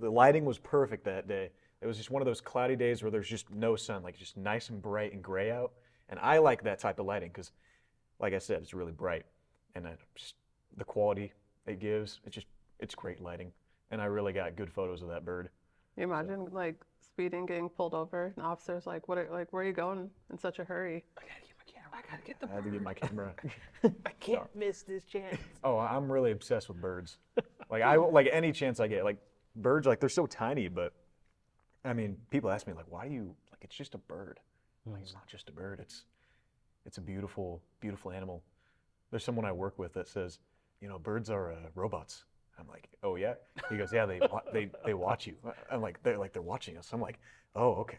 The lighting was perfect that day. It was just one of those cloudy days where there's just no sun, like just nice and bright and gray out. And I like that type of lighting because, like I said, it's really bright, and just the quality it gives, it's great lighting. And I really got good photos of that bird. You imagine like speeding, getting pulled over, and officers like, where are you going in such a hurry? I gotta get my camera. I gotta get the I had to get my camera. I can't miss this chance. Oh, I'm really obsessed with birds. Like any chance I get. Like birds, like they're so tiny, but I mean, people ask me like, why do you like? It's just a bird. Like it's not just a bird. It's a beautiful, beautiful animal. There's someone I work with that says, birds are robots. I'm like, oh yeah. He goes, yeah, they watch you. I'm like, they're watching us. I'm like, oh okay.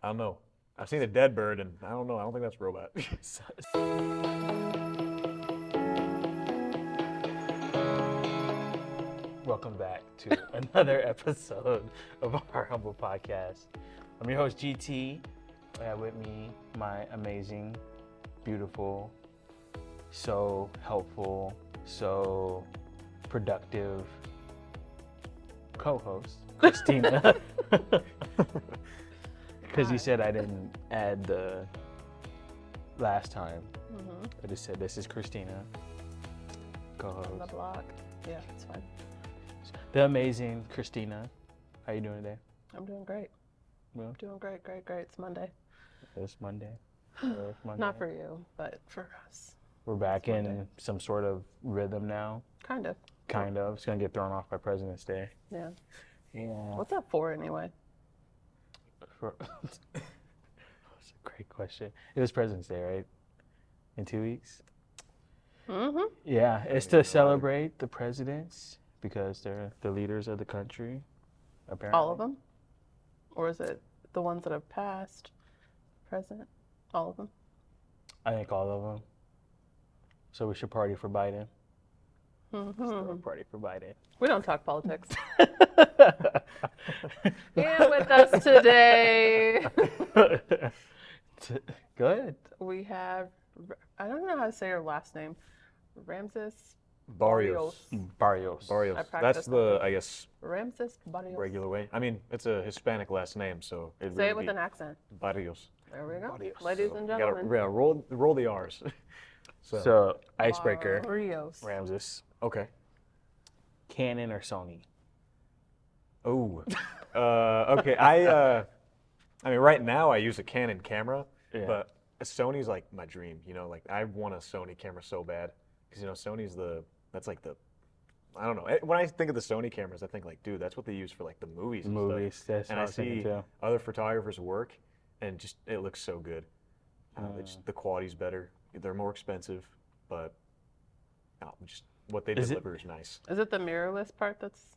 I don't know. I've seen a dead bird, and I don't know. I don't think that's a robot. Welcome back to another episode of our humble podcast. I'm your host GT. I have with me my amazing, beautiful, so helpful, so productive co-host, Christina. Because you said I didn't add the last time. Mm-hmm. I just said this is Christina, co-host. On the block. Yeah, it's fine. The amazing Christina. How you doing today? I'm doing great. Well, Doing great. It's Monday. it's Monday. It's Monday. Not for you, but for us. We're back it's in Monday. some sort of rhythm now. Kind of. Kind of. It's gonna get thrown off by President's Day. Yeah. Yeah. What's that for anyway? That's a great question. It was President's Day, right? In 2 weeks? Mm-hmm. Yeah, it's to celebrate the presidents because they're the leaders of the country, apparently. All of them? Or is it the ones that have passed, present? All of them? I think all of them. So we should party for Biden. Mm-hmm. Party for Biden. We don't talk politics. And with us today, Good. we have, I don't know how to say her last name, Ramses Barrios. Barrios. Barrios. I That's practiced the, on I guess, Ramses Barrios. regular way. I mean, it's a Hispanic last name, so it'd Say really it with be an accent. Barrios. There we go. Barrios. Ladies So and you gotta- gentlemen. yeah, roll the R's. So, icebreaker, Barrios. Ramses. Okay. Canon or Sony? Oh. Okay. I mean, right now I use a Canon camera, Yeah. but Sony's like my dream. Like I want a Sony camera so bad because Sony's that's like the, I don't know. When I think of the Sony cameras, I think like, dude, that's what they use for like the movies. And Movies. stuff. That's And what I I was thinking see too. other photographers' work, and just it looks so good. The quality's better. They're more expensive, but just what they deliver is nice. Is it the mirrorless part that's...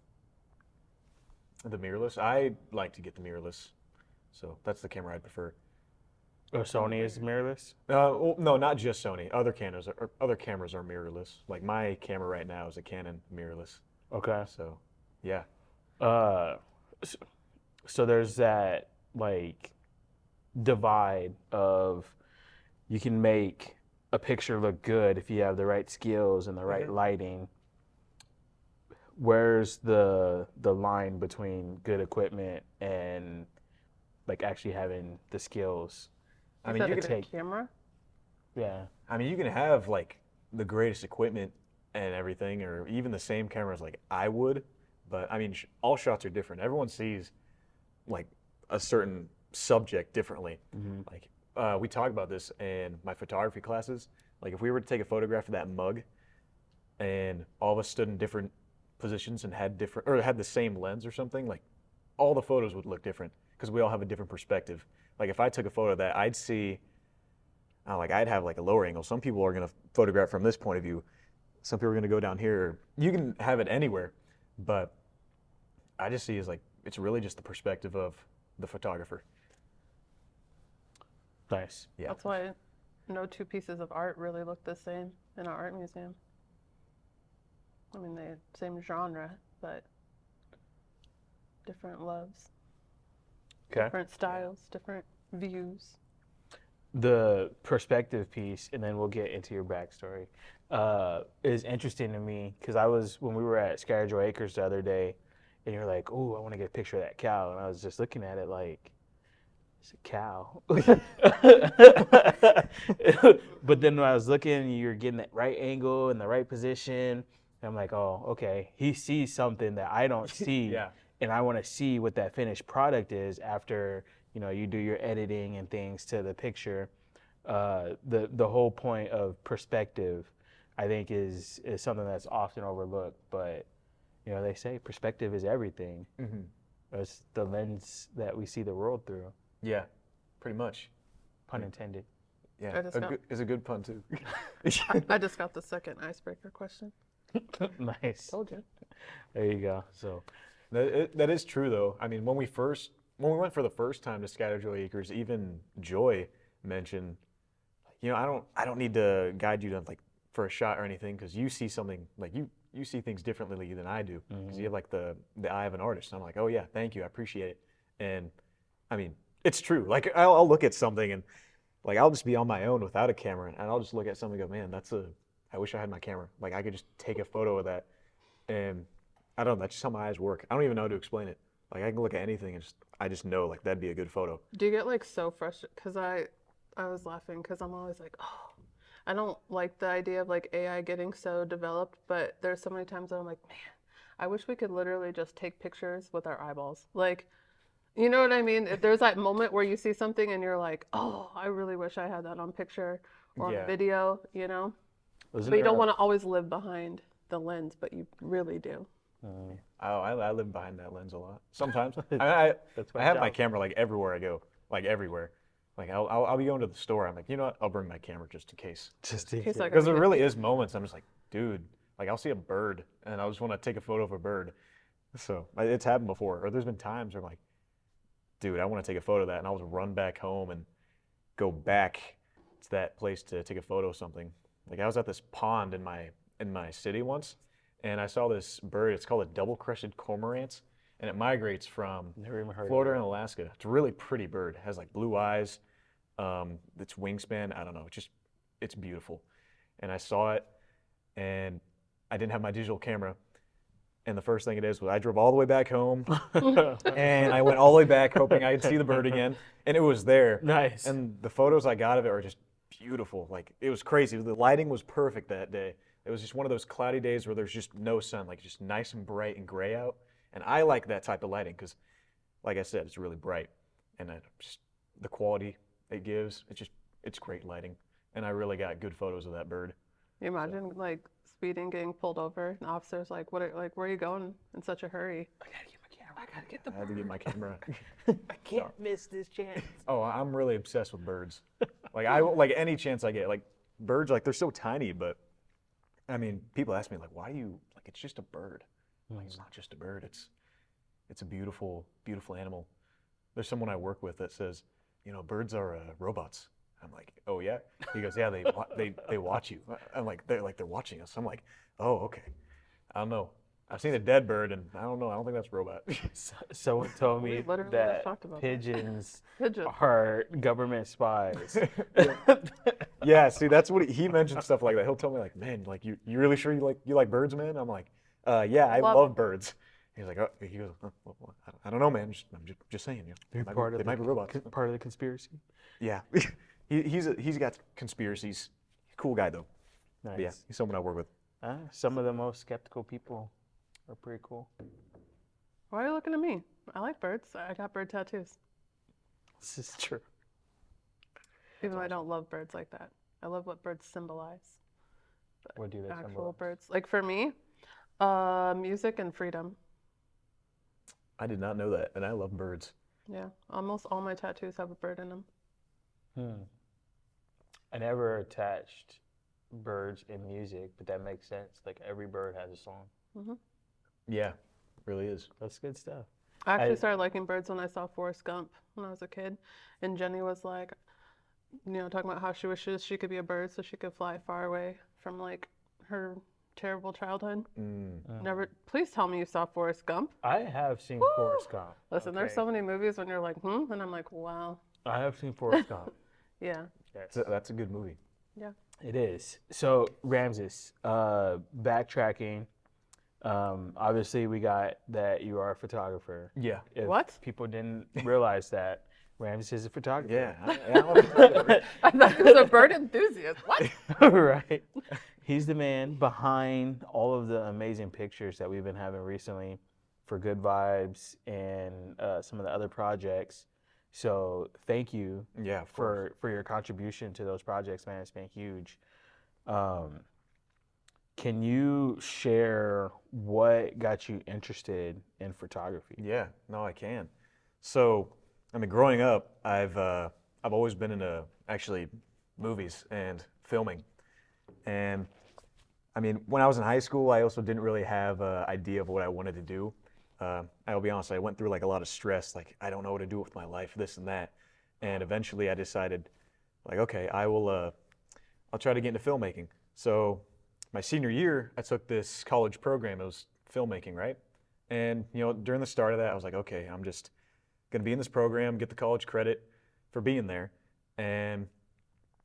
The mirrorless, I like to get the mirrorless, so that's the camera I prefer. Oh, Sony is mirrorless? Well, no, not just Sony. Other cameras are mirrorless. Like my camera right now is a Canon mirrorless. Okay. So, yeah. So there's that like divide of you can make a picture look good if you have the right skills and the right lighting. Where's the line between good equipment and like actually having the skills? I mean, you can take camera. Yeah. I mean, you can have like the greatest equipment and everything, or even the same cameras like I would, but I mean, all shots are different. Everyone sees like a certain subject differently. Like we talk about this in my photography classes. Like if we were to take a photograph of that mug, and all of us stood in different positions and had the same lens or something, like all the photos would look different because we all have a different perspective. Like if I took a photo of that, I'd see, I'd have like a lower angle. Some people are gonna photograph from this point of view. Some people are gonna go down here. You can have it anywhere, but I just see it's really just the perspective of the photographer. Nice. Yeah. That's why no two pieces of art really look the same in an art museum. I mean, they're same genre, but different loves, Okay. different styles, different views. The perspective piece, and then we'll get into your backstory, is interesting to me because when we were at Skyjoy Acres the other day, and you're like, "Oh, I want to get a picture of that cow," and I was just looking at it like, it's a cow. But then when I was looking, you're getting that right angle and the right position. And I'm like, oh, okay. He sees something that I don't see. Yeah. And I want to see what that finished product is after, you do your editing and things to the picture. The whole point of perspective, I think, is something that's often overlooked. But, they say perspective is everything. It's the lens that we see the world through. Yeah, pretty much. Pun intended. Yeah, it's a good pun too. I just got the second icebreaker question. Nice. Told you. There you go. So that is true though. I mean, when we went for the first time to Scatter Joy Acres, even Joy mentioned, I don't need to guide you to like for a shot or anything because you see something like you see things differently than I do because you have like the eye of an artist. And I'm like, oh yeah, thank you, I appreciate it. And I mean, it's true. Like I'll look at something and like I'll just be on my own without a camera and I'll just look at something and go, man, I wish I had my camera. Like I could just take a photo of that. And I don't know, that's just how my eyes work. I don't even know how to explain it. Like I can look at anything and I just know like that'd be a good photo. Do you get like so frustrated? Because I was laughing because I'm always like, oh, I don't like the idea of like AI getting so developed, but there's so many times that I'm like, man, I wish we could literally just take pictures with our eyeballs. Like, you know what I mean? If there's that moment where you see something and you're like, oh, I really wish I had that on picture or on video, But you don't want to always live behind the lens, but you really do. I live behind that lens a lot. Sometimes I have my camera like everywhere I go, like everywhere. Like I'll be going to the store. I'm like, you know what? I'll bring my camera just in case. Just in case. Because there really is moments I'm just like, dude, like I'll see a bird and I just want to take a photo of a bird. So it's happened before. Or there's been times where I'm like, dude, I want to take a photo of that, and I'll just run back home and go back to that place to take a photo of something. Like I was at this pond in my city once, and I saw this bird. It's called a double-crested cormorant, and it migrates from Florida and Alaska. It's a really pretty bird. It has like blue eyes. Its wingspan, I don't know. It's beautiful. And I saw it, and I didn't have my digital camera. And the first thing it is was I drove all the way back home, and I went all the way back hoping I could see the bird again, and it was there. Nice. And the photos I got of it are just beautiful. Like it was crazy. The lighting was perfect that day. It was just one of those cloudy days where there's just no sun, like just nice and bright and gray out. And I like that type of lighting because, like I said, it's really bright, and just the quality it gives, it's great lighting. And I really got good photos of that bird. You imagine like speeding, getting pulled over, and the officer's like, where are you going in such a hurry? I gotta get my camera. I gotta get the I had to get my camera. I can't miss this chance. Oh, I'm really obsessed with birds. Like any chance I get. Like birds, like they're so tiny, but I mean, people ask me like, why do you like? It's just a bird. I'm like, it's not just a bird. It's a beautiful, beautiful animal. There's someone I work with that says, birds are robots. I'm like, oh yeah. He goes, yeah, they watch you. I'm like, they're watching us. I'm like, oh okay. I don't know. I've seen a dead bird, and I don't know. I don't think that's a robot. Someone told me that pigeons are government spies. Yeah, see, that's what he mentioned stuff like that. He'll tell me like, man, like you really sure you like birds, man? I'm like, yeah, I love birds. He's like, he goes, well, I don't know, man. I'm just saying, they might be robots. Part of the conspiracy. Yeah. He's got conspiracies. Cool guy though. Nice. But yeah, he's someone I work with. Some of the most skeptical people are pretty cool. Why are you looking at me? I like birds. I got bird tattoos. This is true. Even though I don't love birds like that. I love what birds symbolize. What do they symbolize? Actual birds. Like for me, music and freedom. I did not know that, and I love birds. Yeah, almost all my tattoos have a bird in them. I never attached birds in music, but that makes sense. Like every bird has a song. Yeah, it really is. That's good stuff. I actually started liking birds when I saw Forrest Gump when I was a kid, and Jenny was like, talking about how she wishes she could be a bird so she could fly far away from like her terrible childhood. Never. Please tell me you saw Forrest Gump. I have seen Forrest Gump. Listen, there's so many movies when you're like, and I'm like, wow. I have seen Forrest Gump. Yeah. Yes. That's a good movie. Yeah. It is. So Ramses, backtracking, Obviously, we got that you are a photographer. Yeah. If What? people didn't realize that, Ramses is a photographer. Yeah. I'm a photographer. I thought he was a bird enthusiast. What? Right. He's the man behind all of the amazing pictures that we've been having recently for Good Vibes and some of the other projects. So thank you Yeah, of course. for your contribution to those projects, man. It's been huge. Can you share what got you interested in photography? Yeah, no, I can. So, I mean, growing up, I've always been into actually movies and filming. And I mean, when I was in high school, I also didn't really have an idea of what I wanted to do. I'll be honest, I went through like a lot of stress, like I don't know what to do with my life, this and that. And eventually I decided, like, okay, I'll try to get into filmmaking. So my senior year, I took this college program. It was filmmaking, right? And during the start of that, I was like, okay, I'm just gonna be in this program, get the college credit for being there, and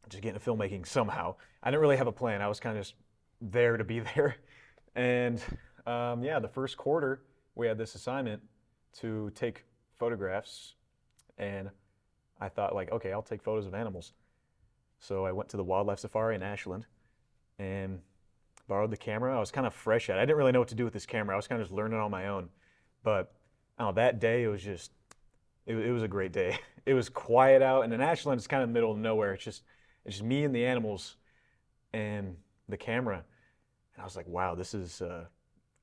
just get into filmmaking somehow. I didn't really have a plan. I was kind of just there to be there. And yeah, the first quarter, we had this assignment to take photographs, and I thought, like, okay, I'll take photos of animals. So I went to the wildlife safari in Ashland and borrowed the camera. I was kind of fresh at it. I didn't really know what to do with this camera. I was kind of just learning on my own. But I don't know, that day it was just, it was a great day. It was quiet out, and in Ashland, it's kind of middle of nowhere. It's just me and the animals and the camera. And I was like, wow, this is,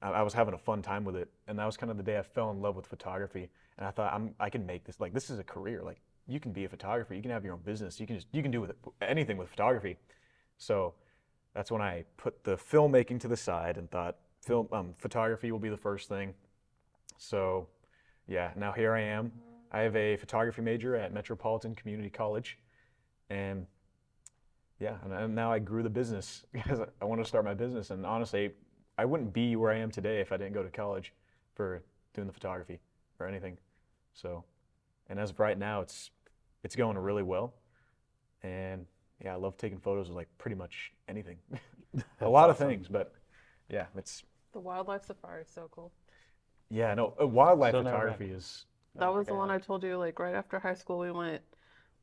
I was having a fun time with it. And that was kind of the day I fell in love with photography. And I thought, I can make this, like, this is a career. Like, you can be a photographer, you can have your own business, you can do anything with photography. So that's when I put the filmmaking to the side and thought photography will be the first thing. So yeah, now here I am. I have a photography major at Metropolitan Community College, and yeah, and now I grew the business because I wanted to start my business. And honestly, I wouldn't be where I am today if I didn't go to college for doing the photography or anything. So, and as of right now, it's going really well. And yeah, I love taking photos of like pretty much anything. A lot of things, but yeah, The wildlife safari is so cool. yeah, no, wildlife So never photography is That was the one I told you, like right after high school, we went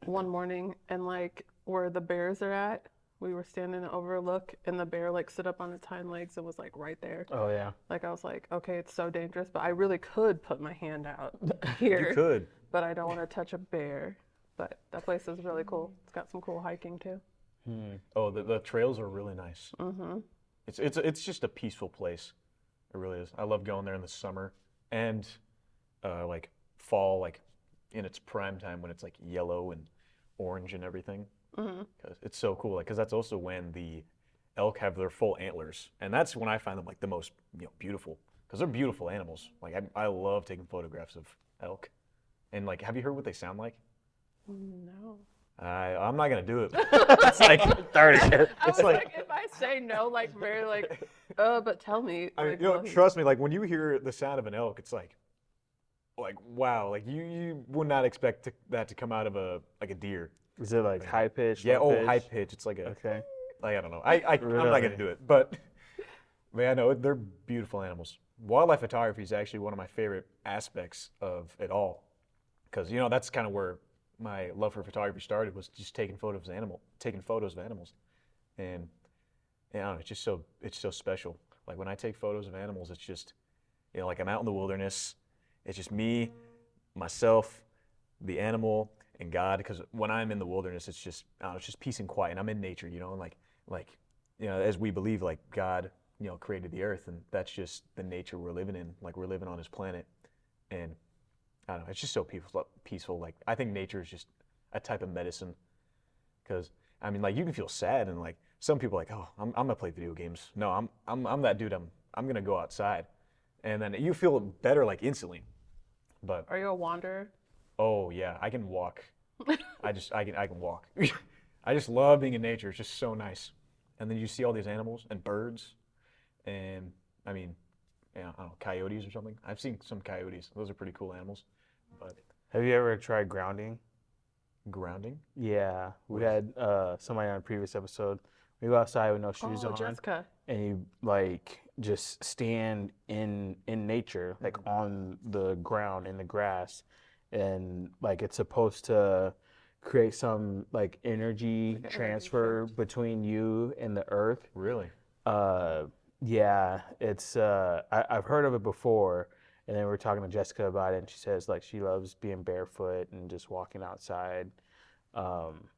one morning and like where the bears are at, we were standing to overlook and the bear like stood up on its hind legs and was like right there. Oh yeah. Like I was like, okay, it's so dangerous, but I really could put my hand out here. you could. But I don't want to touch a bear. But that place is really cool. It's got some cool hiking too. Oh, the trails are really nice. Mm-hmm. It's just a peaceful place. It really is. I love going there in the summer and like fall, like in its prime time when it's like yellow and orange and everything. Mm-hmm. Cause it's so cool. Like, cause that's also when the elk have their full antlers, and that's when I find them like the most beautiful. Cause they're beautiful animals. Like I love taking photographs of elk. And like, have you heard what they sound like? No. I'm not gonna do it. It's like 30. I It's was like, like, if I say no, like very like, but tell me. I mean, Like, well, trust me. Like when you hear the sound of an elk, it's like wow. Like you would not expect that to come out of a deer. Is it like high pitch? Yeah. low Oh, pitch? high pitch. It's like Okay. like I don't know. I'm not Really? gonna do it, but yeah, no, they're beautiful animals. Wildlife photography is actually one of my favorite aspects of it all, because that's kind of where my love for photography started, was just taking photos of animals, and I don't know, it's so special. Like when I take photos of animals, it's just like I'm out in the wilderness. It's just me, myself, the animal, and God. Because when I'm in the wilderness, it's just it's just peace and quiet. And I'm in nature, and like as we believe, like God created the earth, and that's just the nature we're living in. Like we're living on His planet, and I don't know, it's just so peaceful. Like I think nature is just a type of medicine, because I mean, like you can feel sad, and like some people are like, oh, I'm gonna play video games. No, I'm that dude. I'm gonna go outside, and then you feel better like instantly. But are you a wanderer? oh yeah, I can walk. I can walk. I just love being in nature. It's just so nice. And then you see all these animals and birds, and I mean, I don't know, coyotes or something. I've seen some coyotes. Those are pretty cool animals. But Have you ever tried grounding? grounding? Yeah, we had somebody on a previous episode. We go outside with no shoes Oh, on. Jessica. and you like just stand in nature, like on the ground in the grass, and like it's supposed to create some like energy Like an energy transfer shift. between you and the earth. Really? Uh, yeah, it's I've heard of it before, and then we were talking to Jessica about it, and she says like she loves being barefoot and just walking outside. Um,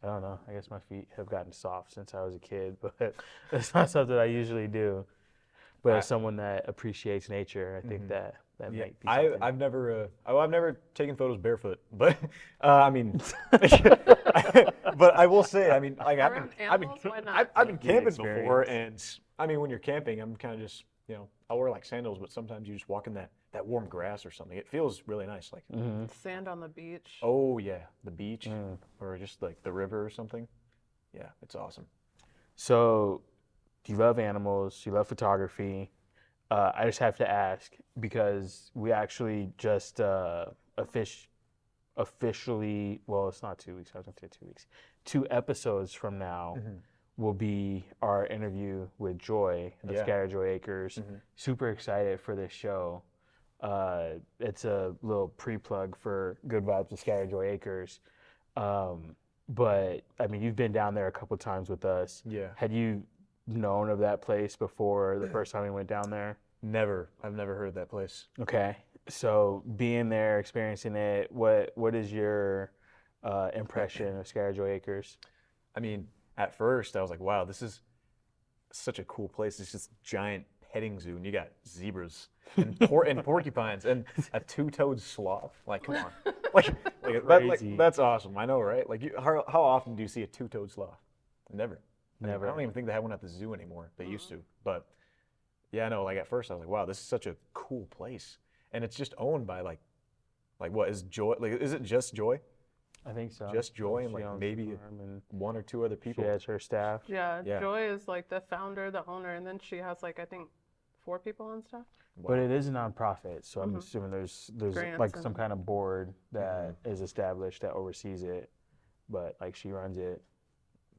I don't know. I guess my feet have gotten soft since I was a kid, but it's not something I usually do. But I, as someone that appreciates nature, I think that yeah, might be something. I've never I've never taken photos barefoot, but I mean, but I will say, I mean, like Around animals, why not? I've been Good camping before, experience. and I mean, when you're camping, I'm kind of just, I'll wear like sandals, but sometimes you just walk in that warm grass or something. It feels really nice. Like, Sand on the beach. oh yeah, the beach or just like the river or something. Yeah, it's awesome. So, you love animals, you love photography. I just have to ask because we actually just officially, well, it's not 2 weeks. I was going to say 2 weeks. 2 episodes from now will be our interview with Joy of Yeah. Scatter Joy Acres. Super excited for this show. It's a little pre-plug for Good Vibes of Scatter Joy Acres. But I mean, you've been down there a couple times with us. Yeah. Had you known of that place before the first time we went down there? Never. I've never heard of that place. Okay. So being there, experiencing it, what is your impression of Scatter Joy Acres? I mean, at first I was like, wow, this is such a cool place. It's just giant petting zoo, and you got zebras and porcupines and a two-toed sloth. Like, come on, Crazy. that's awesome. I know, right? Like, how often do you see a two-toed sloth? Never. Never. I don't even think they have one at the zoo anymore. They used to, but yeah, no. Like at first I was like, wow, this is such a cool place, and it's just owned by like what is Joy? Like, is it just Joy? I think so. Just Joy and She like owns maybe the farm and one or two other she people. has her staff. Yeah, Yeah. Joy is like the founder, the owner, and then she has like I think 4 people on staff. But it is a nonprofit, so I'm assuming there's Grants like and- some kind of board that is established that oversees it, but like she runs it.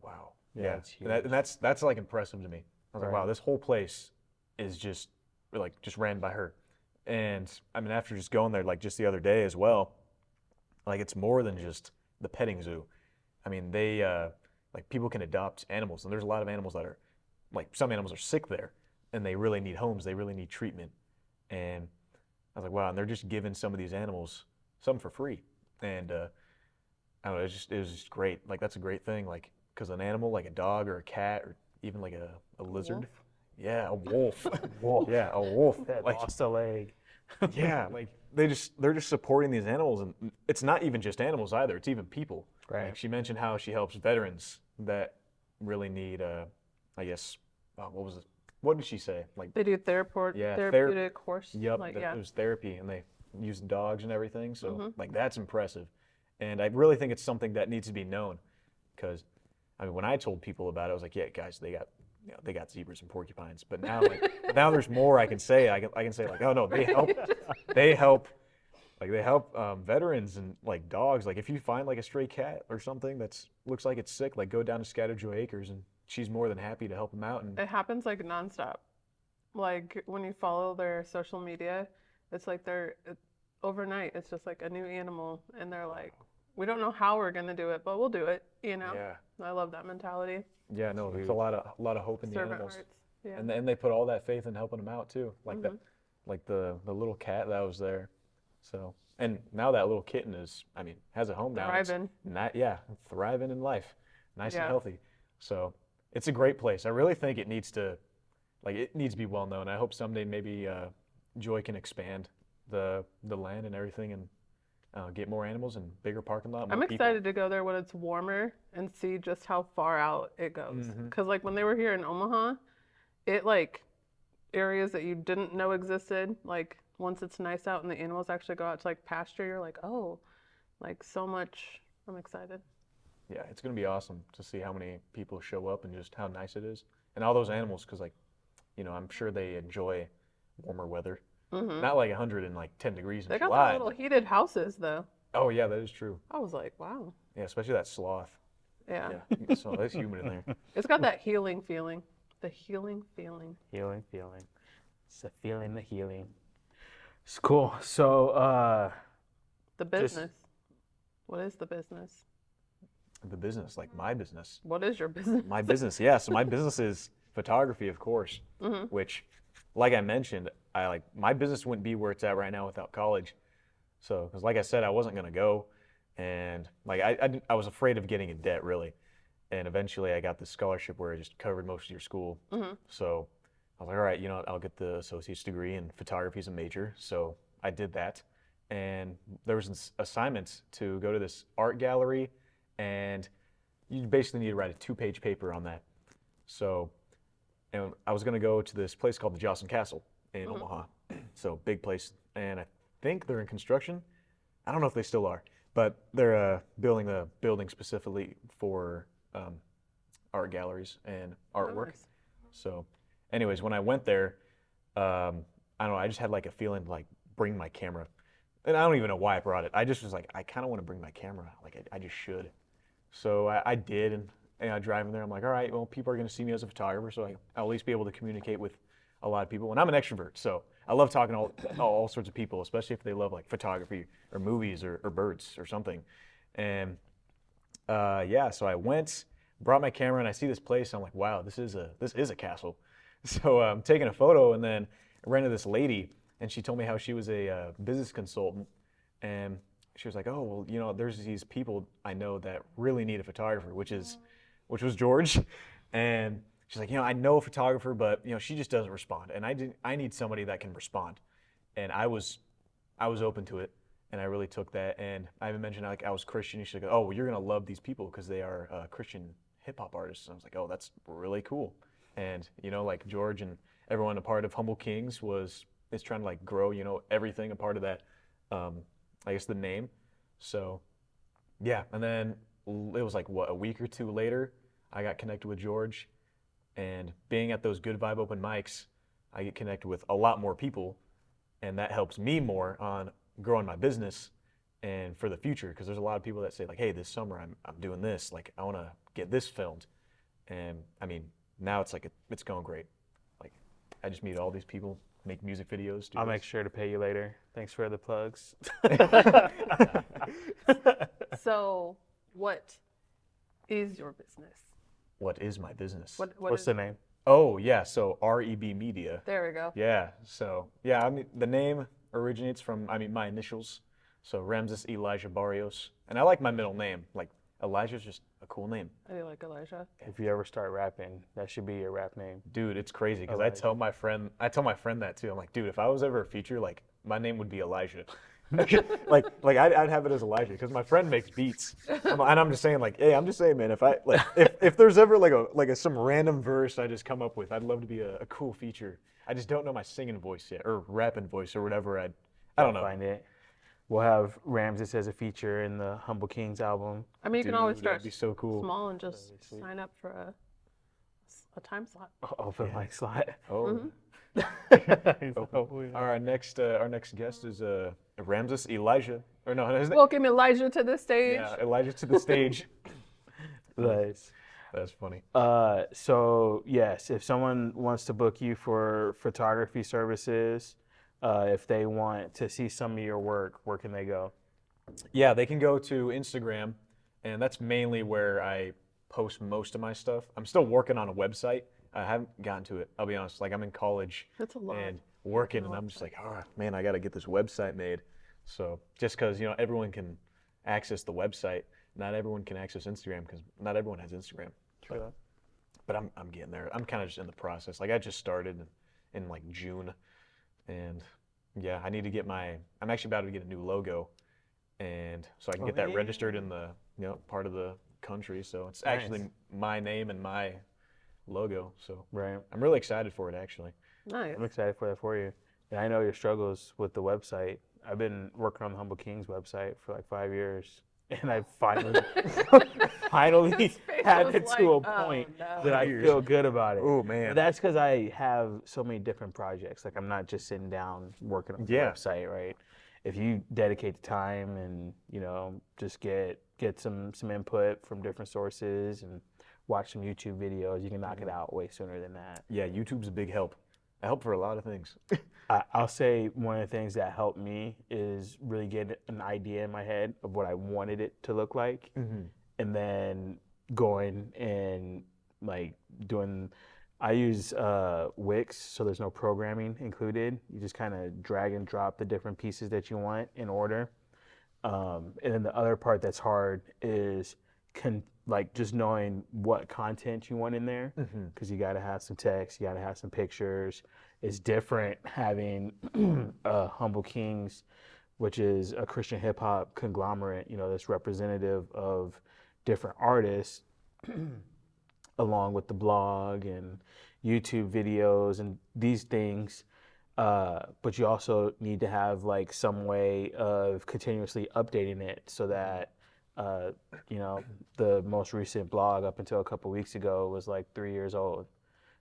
Wow. Yeah, Yeah, it's and that's like impressive to me. I was like, Right. wow, this whole place is just ran by her. And I mean, after just going there like just the other day as well, like it's more than just the petting zoo. I mean, they like people can adopt animals, and there's a lot of animals that are like some animals are sick there, and they really need homes. They really need treatment. And I was like, wow, and they're just giving some of these animals some for free. And I don't know, it was just great. Like that's a great thing. Like because an animal like a dog or a cat or even like a lizard, wolf? yeah, a wolf, Wolf. yeah, a wolf, That like lost a leg. yeah, like they're just supporting these animals, and it's not even just animals either. It's even people. Right. Like she mentioned how she helps veterans that really need, I guess, what was it? What did she say? Like, They do Yeah, therapeutic horse. yep, Like it yeah. was therapy, and they use dogs and everything. So like that's impressive, and I really think it's something that needs to be known, because I mean when I told people about it, I was like, yeah, guys, they got zebras and porcupines, but now now there's more I can say. I can say like, oh no, they help veterans and like dogs. Like if you find like a stray cat or something that's looks like it's sick, like go down to Scatter Joy Acres, and she's more than happy to help them out. And It happens like nonstop. Like when you follow their social media, it's like overnight. It's just like a new animal, and they're like, we don't know how we're gonna do it, but we'll do it. You know. yeah, I love that mentality. yeah, no, there's a lot of hope in the Servant animals. hearts. Yeah. And then they put all that faith in helping them out too, like that, like the little cat that was there. So and now that little kitten is, I mean, has a home now. Thriving. Yeah, thriving in life, nice and Yeah. healthy. So it's a great place. I really think it needs to be well known. I hope someday maybe Joy can expand the land and everything, and get more animals and bigger parking lot. More I'm people. excited to go there when it's warmer and see just how far out it goes. Because like when they were here in Omaha, it like areas that you didn't know existed, like once it's nice out and the animals actually go out to like pasture, you're like, oh, like so much. I'm excited. Yeah, it's gonna be awesome to see how many people show up and just how nice it is, and all those animals, because like, I'm sure they enjoy warmer weather. Not like 110 degrees in They got July. the little heated houses though. Oh yeah, that is true. I was like, wow. Yeah, especially that sloth. Yeah. Yeah, so that's humid in there. It's got that healing feeling. The healing feeling. Healing feeling. It's a feeling, the healing. It's cool. So, The business. What is the business? The business, like my business. What is your business? My business, yeah. So my business is photography, of course, which, like I mentioned, I like my business wouldn't be where it's at right now without college. So, because like I said, I wasn't gonna go, and like I was afraid of getting in debt really, and eventually I got this scholarship where it just covered most of your school. So I was like, all right, you know, I'll get the associate's degree in photography as a major. So I did that, and there was an assignments to go to this art gallery, and you basically need to write a 2-page paper on that. So, and I was going to go to this place called the Jocelyn Castle in Omaha. So big place, and I think they're in construction. I don't know if they still are, but they're building a building specifically for art galleries and artwork. Nice. So, anyways, when I went there, I don't know, I just had like a feeling to like bring my camera. And I don't even know why I brought it. I just was like, I kind of want to bring my camera. Like, I just should. So I did, and driving there, I'm like, all right, well, people are going to see me as a photographer, so I'll at least be able to communicate with a lot of people. And I'm an extrovert, so I love talking to all sorts of people, especially if they love like photography or movies or birds or something. And yeah, so I went, brought my camera, and I see this place. And I'm like, wow, this is a castle. So I'm taking a photo, and then I ran into this lady, and she told me how she was a business consultant, and she was like, oh, well, you know, there's these people I know that really need a photographer, which was George. And she's like, you know, I know a photographer, but you know, she just doesn't respond, and I need somebody that can respond. And I was open to it, and I really took that. And I even mentioned like I was Christian. She's like, oh, well, you're gonna love these people because they are Christian hip hop artists. And I was like, oh, that's really cool. And you know, like George and everyone a part of Humble Kings is trying to like grow, you know, everything a part of that. I guess the name. So yeah, and then it was like what, a week or two later, I got connected with George, and being at those Good Vibe open mics, I get connected with a lot more people, and that helps me more on growing my business and for the future, because there's a lot of people that say like, hey, this summer I'm doing this, like I want to get this filmed. And I mean, now it's like it's going great. Like I just meet all these people, make music videos. I'll make sure to pay you later. Thanks for the plugs. So, what is your business? What is my business? What's the name? Oh yeah, so R.E.B. Media. There we go. Yeah, so yeah, I mean the name originates from my initials, so Ramses Elijah Barrios, and I like my middle name. Like Elijah's just a cool name. I do like Elijah. If you ever start rapping, that should be your rap name. Dude, it's crazy because Elijah. I tell my friend that too. I'm like, dude, if I was ever a feature, like my name would be Elijah. like I'd have it as Elijah because my friend makes beats, and I'm just saying like, hey, I'm just saying, man, if there's ever like some random verse I just come up with, I'd love to be a cool feature. I just don't know my singing voice yet or rapping voice or whatever. I don't know. Find it. We'll have Ramses as a feature in the Humble Kings album. I mean, you can always Dude, start that'd be so cool. small and just sign up for a time slot. Open mic slot. Oh. Oh, Our next guest is Ramses Elijah. Or no, isn't it? Welcome Elijah to the stage. Yeah, Elijah to the stage. Nice. That's funny. So yes, if someone wants to book you for photography services, if they want to see some of your work, where can they go? Yeah, they can go to Instagram, and that's mainly where I post most of my stuff. I'm still working on a website. I haven't gotten to it. I'll be honest. Like I'm in college That's a lot. and working, and I'm just like, oh man, I got to get this website made. So just because you know everyone can access the website, not everyone can access Instagram because not everyone has Instagram. But I'm getting there. I'm kind of just in the process. Like I just started in like June, and yeah, I need to get I'm actually about to get a new logo, and so I can get that registered in the part of the country. So it's actually my name and my logo. So I'm really excited for it actually. Nice. I'm excited for that for you. And I know your struggles with the website. I've been working on the Humble Kings website for like 5 years, and I finally had it to a point that I feel good about it. Oh man. But that's because I have so many different projects. Like I'm not just sitting down working on the website, right? If you dedicate the time and just get some input from different sources and watch some YouTube videos. You can knock it out way sooner than that. Yeah, YouTube's a big help. It helped for a lot of things. I'll say one of the things that helped me is really get an idea in my head of what I wanted it to look like, and then going and like doing. I use Wix, so there's no programming included. You just kind of drag and drop the different pieces that you want in order. And then the other part that's hard is like just knowing what content you want in there, because you got to have some text, you got to have some pictures. It's different having Humble Kings, which is a Christian hip hop conglomerate, that's representative of different artists, along with the blog and YouTube videos and these things. But you also need to have like some way of continuously updating it so that, the most recent blog up until a couple weeks ago was like 3 years old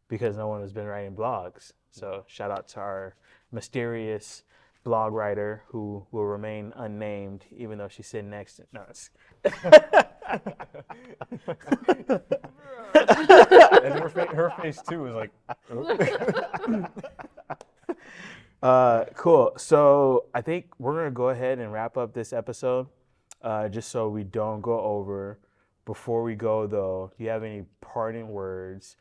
because no one has been writing blogs. So shout out to our mysterious blog writer who will remain unnamed, even though she's sitting next to us. And her face too is like. Cool. So I think we're gonna go ahead and wrap up this episode, just so we don't go over. Before we go, though, do you have any parting words?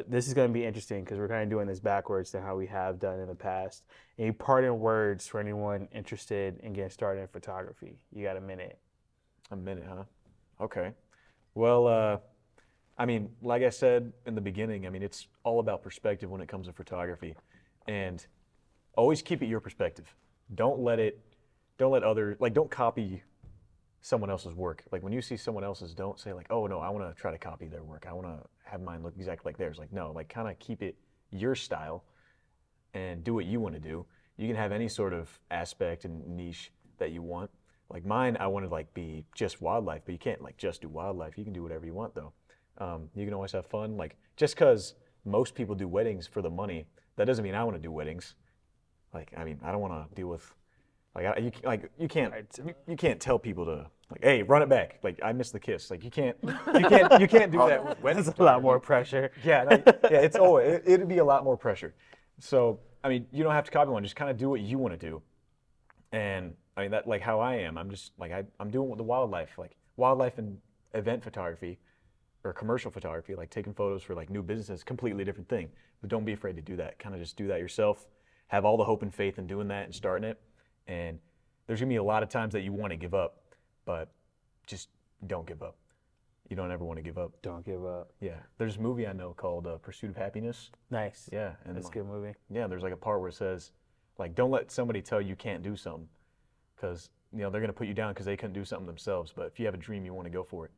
This is gonna be interesting because we're kind of doing this backwards to how we have done in the past. Any parting words for anyone interested in getting started in photography? You got a minute. A minute, huh? Okay. Well, like I said in the beginning, it's all about perspective when it comes to photography, and always keep it your perspective. Don't let don't copy someone else's work. Like when you see someone else's, don't say like, oh no, I want to try to copy their work. I want to have mine look exactly like theirs. Like no, like kind of keep it your style and do what you want to do. You can have any sort of aspect and niche that you want. Like mine, I want to like be just wildlife, but you can't like just do wildlife. You can do whatever you want though. You can always have fun. Like just because most people do weddings for the money, that doesn't mean I want to do weddings. Like I don't want to deal with you can't tell people to like, hey, run it back. Like I missed the kiss. Like you can't do that with weddings. That's a lot more pressure. Yeah, it's always it'd be a lot more pressure. So you don't have to copy one. Just kind of do what you want to do. And that like how I am. I'm just like I'm doing the wildlife, like wildlife and event photography or commercial photography, like taking photos for like new businesses, completely different thing. But don't be afraid to do that. Kind of just do that yourself. Have all the hope and faith in doing that and starting it. And there's gonna be a lot of times that you want to give up, but just don't give up. You don't ever want to give up. Don't give up. Yeah. There's a movie I know called Pursuit of Happiness. Nice. Yeah. And that's a good movie. Yeah. There's like a part where it says, like, don't let somebody tell you can't do something, because they're gonna put you down because they couldn't do something themselves. But if you have a dream, you want to go for it.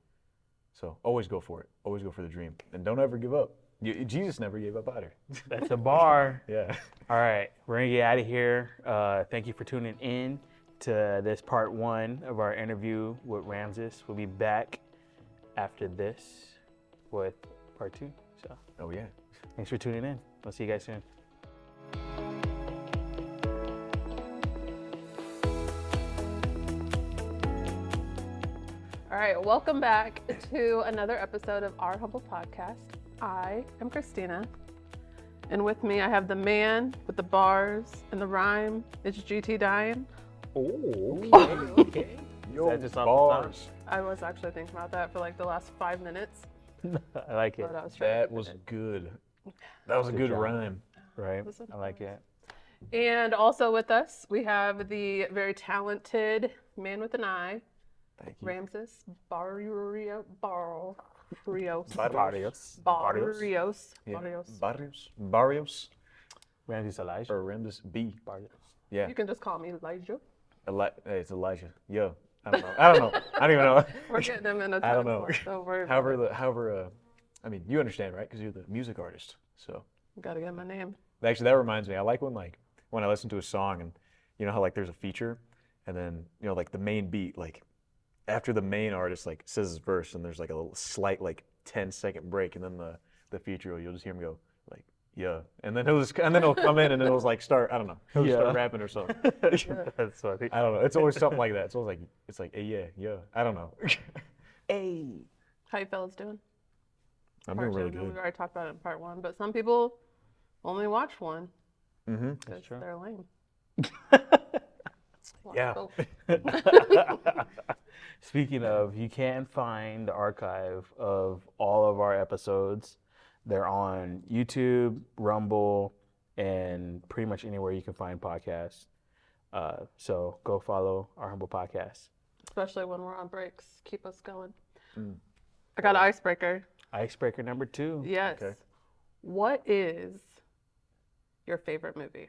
So always go for it. Always go for the dream, and don't ever give up. Jesus never gave up either. That's a bar. Yeah. All right, we're gonna get out of here. Thank you for tuning in to this part 1 of our interview with Ramses. We'll be back after this with part 2. So. Oh yeah. Thanks for tuning in. We'll see you guys soon. All right, welcome back to another episode of Our Humble Podcast. I am Christina, and with me I have the man with the bars and the rhyme. It's GT Dine. Oh, okay. Yo, Is that just off bars. I was actually thinking about that for like the last 5 minutes. I like it. But I was trying to That keep was it. good. That was a good job. rhyme. Right. Was it I like it. And also with us, we have the very talented man with an eye, Thank you. Ramses Barrios. Barrios. Barrios. Yeah. Barrios. Barrios. Ramses Elijah. Or Ramses B. Barrios. Yeah. You can just call me Elijah. Hey, it's Elijah. Yo. I don't know. I don't even know. We're getting him in a I don't time know. slot, don't worry about However, you understand, right? Because you're the music artist. So it. Gotta get my name. actually, that reminds me. I like when I listen to a song and you know how like there's a feature, and then like the main beat, like after the main artist like says his verse, and there's like a little slight like 10-second break, and then the feature you'll just hear him go like yeah, and then he'll come in and it'll like start, I don't know, he'll just start rapping or something. That's funny. I don't know. It's always something like that. It's always like hey, yeah. I don't know. Hey. How you fellas doing? I've part been really two. We good. already talked about it in part one, but some people only watch one Mm-hmm. because true. they're lame. Watch Yeah. both. Speaking of, you can find the archive of all of our episodes. They're on YouTube, Rumble, and pretty much anywhere you can find podcasts. So go follow our humble podcast. Especially when we're on breaks. Keep us going. Mm. I got an icebreaker. Icebreaker number 2. Yes. Okay. What is your favorite movie?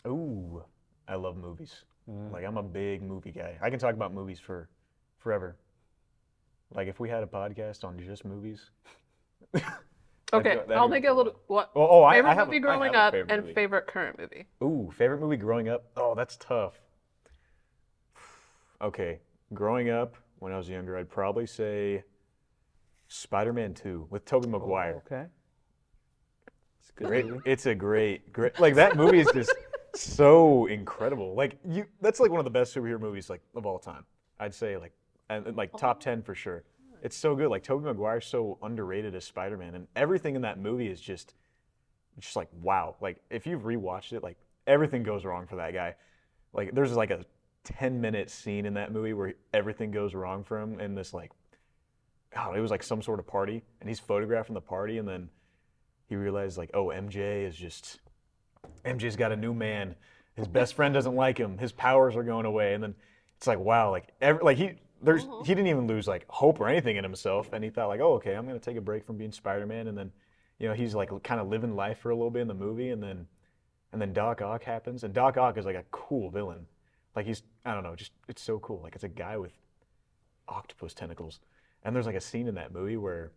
Ooh, I love movies. Mm. Like, I'm a big movie guy. I can talk about movies for forever. Like, if we had a podcast on just movies. Okay, I'll make it a little. What? I Favorite have movie I growing have a up favorite and movie. favorite current movie. Ooh, favorite movie growing up? Oh, that's tough. Okay, growing up, when I was younger, I'd probably say Spider-Man 2 with Tobey Maguire. Okay. It's a good Great. movie. It's a great, like that movie is just so incredible. Like that's like one of the best superhero movies like of all time. I'd say like, and like top 10 for sure. It's so good. Like Tobey Maguire's so underrated as Spider-Man, and everything in that movie is just like wow. Like if you've rewatched it, like everything goes wrong for that guy. Like there's like a 10-minute scene in that movie where everything goes wrong for him in this like, God, it was like some sort of party, and he's photographing the party, and then he realized like, oh, MJ's got a new man. His best friend doesn't like him. His powers are going away, and then it's like, wow, like he didn't even lose like hope or anything in himself, and he thought like, oh, okay, I'm gonna take a break from being Spider-Man, and then, you know, he's like kind of living life for a little bit in the movie, and then Doc Ock happens, and Doc Ock is like a cool villain, like he's, I don't know, just it's so cool, like it's a guy with octopus tentacles, and there's like a scene in that movie where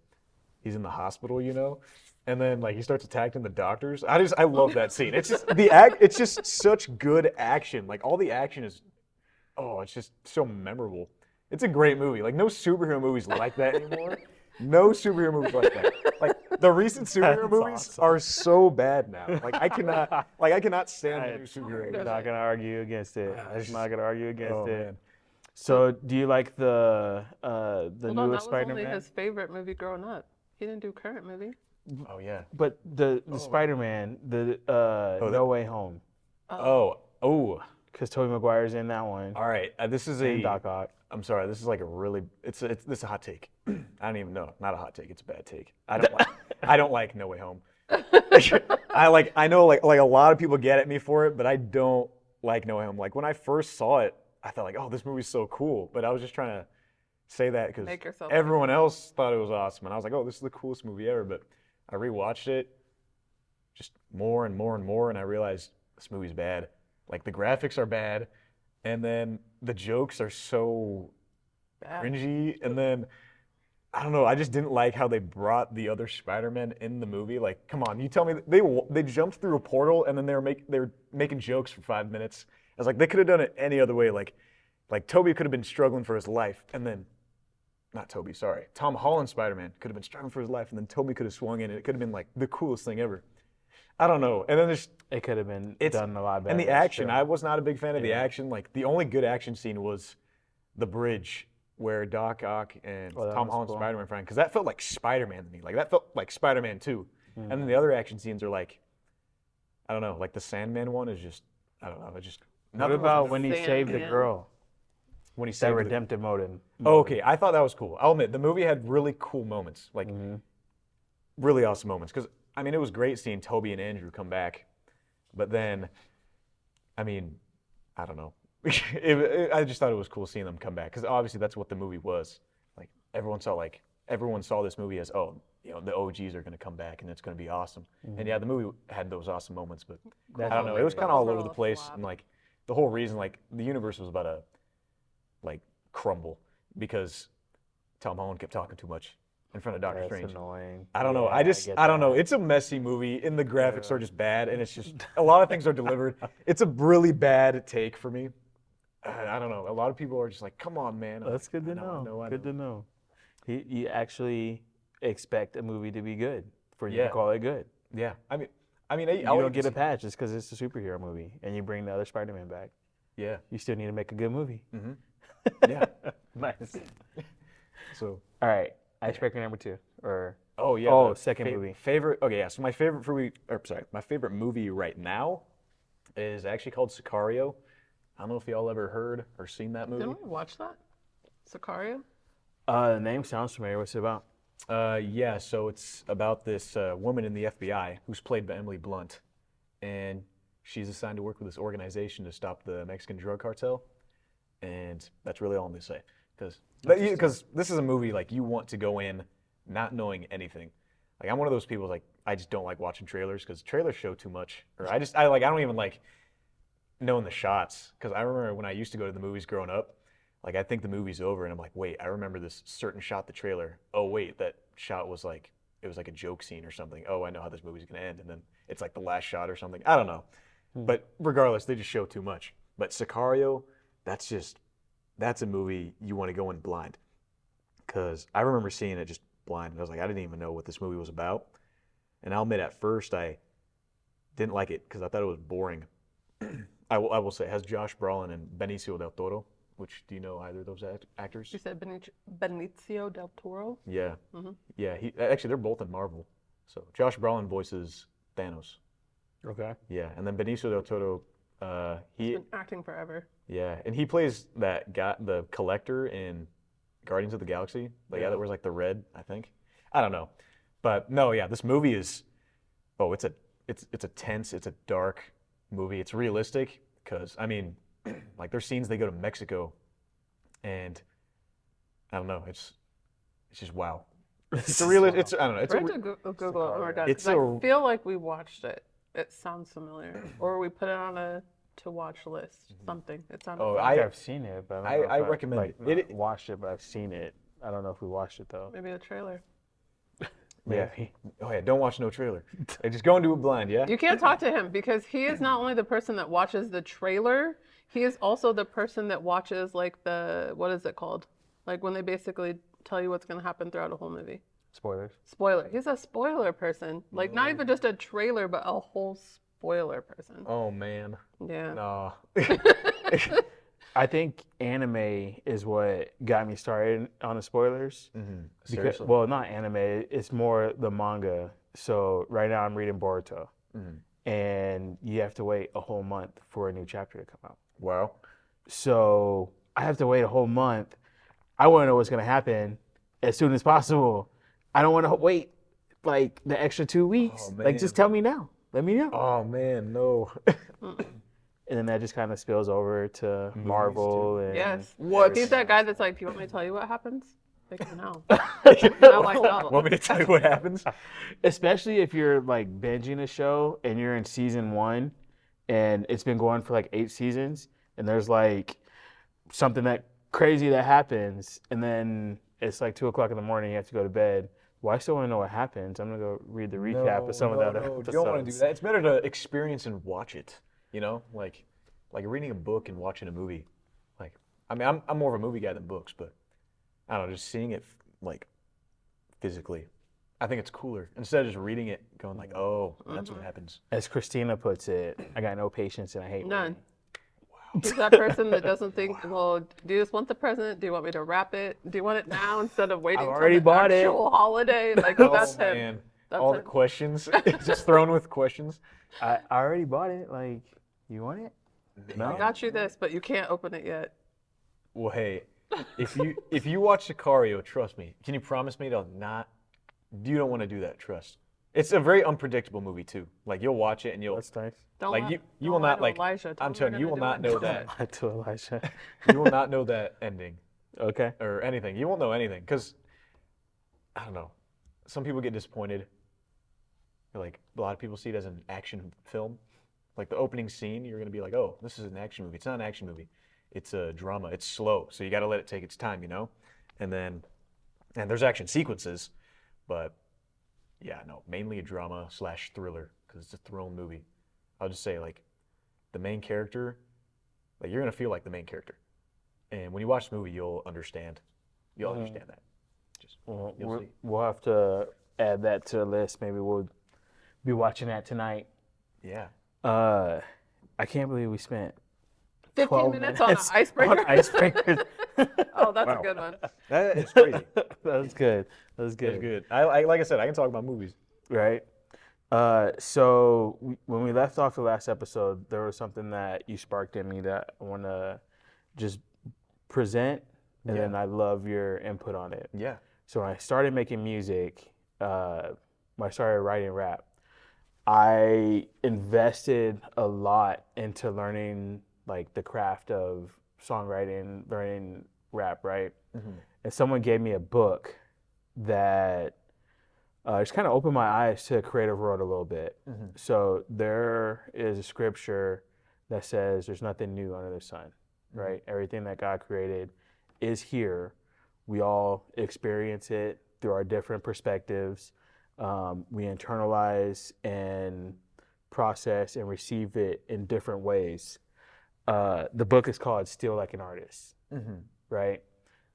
he's in the hospital, you know, and then like he starts attacking the doctors. I love that scene. It's just it's just such good action. Like all the action is, oh, it's just so memorable. It's a great movie. Like no superhero movies like that anymore. No superhero movies like that. Like the recent superhero That's movies awesome. are so bad now. Like I cannot stand the new superhero I'm movies. not gonna argue against it. it's I'm not gonna argue against Oh it. man. So, do you like the Hold on, that newest was only Spider-Man? his favorite movie growing up. He didn't do current movie. Oh yeah. But the Spider-Man, the No Way Home, Oh. because Tobey Maguire's in that one. All right. This is And a Doc Ock. I'm sorry. This is like a really. This is a hot take. I don't even know. Not a hot take. It's a bad take. I don't like No Way Home. I know like a lot of people get at me for it, but I don't like No Way Home. Like when I first saw it, I thought like, oh, this movie's so cool. But I was just trying to say that because Make yourself everyone else thought it was awesome, and I was like, oh, this is the coolest movie ever. But I rewatched it, just more and more and more, and I realized this movie's bad. Like the graphics are bad, and then the jokes are so Bad. cringy, and then I don't know. I just didn't like how they brought the other Spider-Man in the movie. Like, come on, you tell me they jumped through a portal and then they were making jokes for 5 minutes. I was like, they could have done it any other way. Like Tobey could have been struggling for his life, and then not Tobey, sorry, Tom Holland Spider-Man could have been struggling for his life, and then Tobey could have swung in, and it could have been like the coolest thing ever. I don't know. And then It could have been it's done a lot better. and the that's action, true. I was not a big fan of the Yeah. action. Like the only good action scene was the bridge where Doc Ock and Oh, that Tom was Holland cool. Spider-Man friend, because that felt like Spider-Man to me. Like that felt like Spider-Man 2. And then the other action scenes are like, I don't know, like the Sandman one is just, I don't know, it just. What nothing was about good. when he Sand saved the Man. girl? When he That saved the- redemptive mode. Oh, okay, I thought that was cool. I'll admit the movie had really cool moments, like really awesome moments. Because I mean, it was great seeing Toby and Andrew come back, but then, I mean, I don't know. I just thought it was cool seeing them come back because obviously that's what the movie was. Like everyone saw this movie as, oh, you know, the OGs are going to come back and it's going to be awesome. And yeah, the movie had those awesome moments, but I don't know. It was kind of all over the Overall place, flop. and like the whole reason, like the universe was about to like crumble because Tom Holland kept talking too much in front of Doctor That's Strange. annoying. I don't know. Yeah, I don't know. that. It's a messy movie, and the graphics are just bad, and it's just a lot of things are delivered. It's a really bad take for me. I don't know. A lot of people are just like, "Come on, man." That's good to I know. I Good to know. You actually expect a movie to be good for you Yeah. to call it good. Yeah. I mean, You don't get a patch just because it's a superhero movie and you bring the other Spider-Man back. Yeah. You still need to make a good movie. Yeah. Nice. So. All right. Icebreaker number 2, or Oh yeah. Oh, the second movie. Favorite. Okay, yeah. So my favorite my favorite movie right now is actually called Sicario. I don't know if y'all ever heard or seen that movie. Didn't we watch that? Sicario? the name sounds familiar. What's it about? Yeah. So it's about this woman in the FBI who's played by Emily Blunt, and she's assigned to work with this organization to stop the Mexican drug cartel. And that's really all I'm gonna say, because this is a movie like you want to go in not knowing anything. Like I'm one of those people like I just don't like watching trailers because trailers show too much, or I don't even like knowing the shots because I remember when I used to go to the movies growing up, like I think the movie's over and I'm like, wait, I remember this certain shot, the trailer. Oh wait, that shot was like it was like a joke scene or something. Oh, I know how this movie's gonna end, and then it's like the last shot or something. I don't know, but regardless, they just show too much. But Sicario, that's a movie you want to go in blind, because I remember seeing it just blind and I was like, I didn't even know what this movie was about. And I'll admit at first I didn't like it because I thought it was boring. I will say it has Josh Brolin and Benicio del Toro, which do you know either of those actors? You said Benicio del Toro? Yeah. Yeah, actually they're both in Marvel. So Josh Brolin voices Thanos. Okay. Yeah, and then Benicio del Toro He's been acting forever. yeah, and he plays that guy, the collector in Guardians of the Galaxy, the guy that wears like the red, I think. I don't know, but no, yeah, this movie is, it's a tense, it's a dark movie. It's realistic because I mean, like there's scenes they go to Mexico, and I don't know, it's just wow. It's a real, it's I don't know, it's We have to Google it when we're done. It's 'cause a- I feel like we watched it. It sounds familiar, or we put it on a to watch list. Something. It sounded. Oh, familiar. I've seen it, but I don't know I if recommend like, it. not watched it, but I've seen it. I don't know if we watched it though. Maybe the trailer. Yeah. Oh yeah, don't watch no trailer. Hey, just go into it blind, yeah. You can't talk to him because he is not only the person that watches the trailer, he is also the person that watches like the what is it called? Like when they basically tell you what's going to happen throughout a whole movie. Spoilers. Spoiler. He's a spoiler person. Like not even just a trailer, but a whole spoiler person. Oh man. Yeah. No. I think anime is what got me started on the spoilers. Seriously. Well, not anime. It's more the manga. So right now I'm reading Boruto, and you have to wait a whole month for a new chapter to come out. Wow. So I have to wait a whole month. I want to know what's going to happen as soon as possible. I don't want to wait like the extra 2 weeks. Oh, Like just tell me now. Let me know. Oh man, no. And then that just kind of spills over to Marvel and Yes. What? He's that guy that's like, do you want me to tell you what happens? Like, no. Not like that. Want me to tell you what happens? especially if you're like binging a show and you're in season 1 and it's been going for like 8 seasons and there's like something that crazy that happens and then it's like 2:00 in the morning, you have to go to bed. Well, I still want to know what happens. I'm gonna go read the recap of some of the other episodes. You don't want to do that. It's better to experience and watch it. You know, like reading a book and watching a movie. Like, I mean, I'm more of a movie guy than books, but I don't know, just seeing it like physically, I think it's cooler instead of just reading it, going like, oh, that's what happens. As Christina puts it, I got no patience and I hate None. waiting. He's that person that doesn't think, well, do you just want the present? Do you want me to wrap it? Do you want it now instead of waiting I've till already the bought it. actual holiday? Like, Oh that's him. man, That's all the him. questions, just thrown with questions. I already bought it. Like, you want it? I got you this, but you can't open it yet. Well, hey, if you watch Sicario, trust me. Can you promise me to not? You don't want to do that. Trust. It's a very unpredictable movie too. Like you'll watch it and you'll That's nice. Don't like lie- you don't will lie not to like. Elijah. Tell I'm him telling you're you, you will gonna not do know it. that. Lied to Elijah. You will not know that ending Okay. or anything. You won't know anything because I don't know. Some people get disappointed. Like a lot of people see it as an action film. Like the opening scene, you're gonna be like, "Oh, this is an action movie." It's not an action movie. It's a drama. It's slow, so you got to let it take its time, you know. And there's action sequences, but yeah, no, mainly a drama / thriller because it's a thrilling movie. I'll just say like the main character, like you're gonna feel like the main character, and when you watch the movie, you'll understand. You'll understand that. Just Well, you'll see. we'll have to add that to the list. Maybe we'll be watching that tonight. Yeah. I can't believe we spent 15 12 minutes on an icebreaker. on icebreakers. Oh, that's Wow. a good one. That is crazy. That was good. That was good. That's good. I like I said, I can talk about movies. Right. So when we left off the last episode, there was something that you sparked in me that I want to just present, and Yeah. then I love your input on it. Yeah. So when I started making music, when I started writing rap, I invested a lot into learning like the craft of songwriting, learning rap, right? Mm-hmm. And someone gave me a book that just kind of opened my eyes to the creative world a little bit. Mm-hmm. So there is a scripture that says there's nothing new under the sun, right? Everything that God created is here. We all experience it through our different perspectives. We internalize and process and receive it in different ways. The book is called Still Like an Artist, right?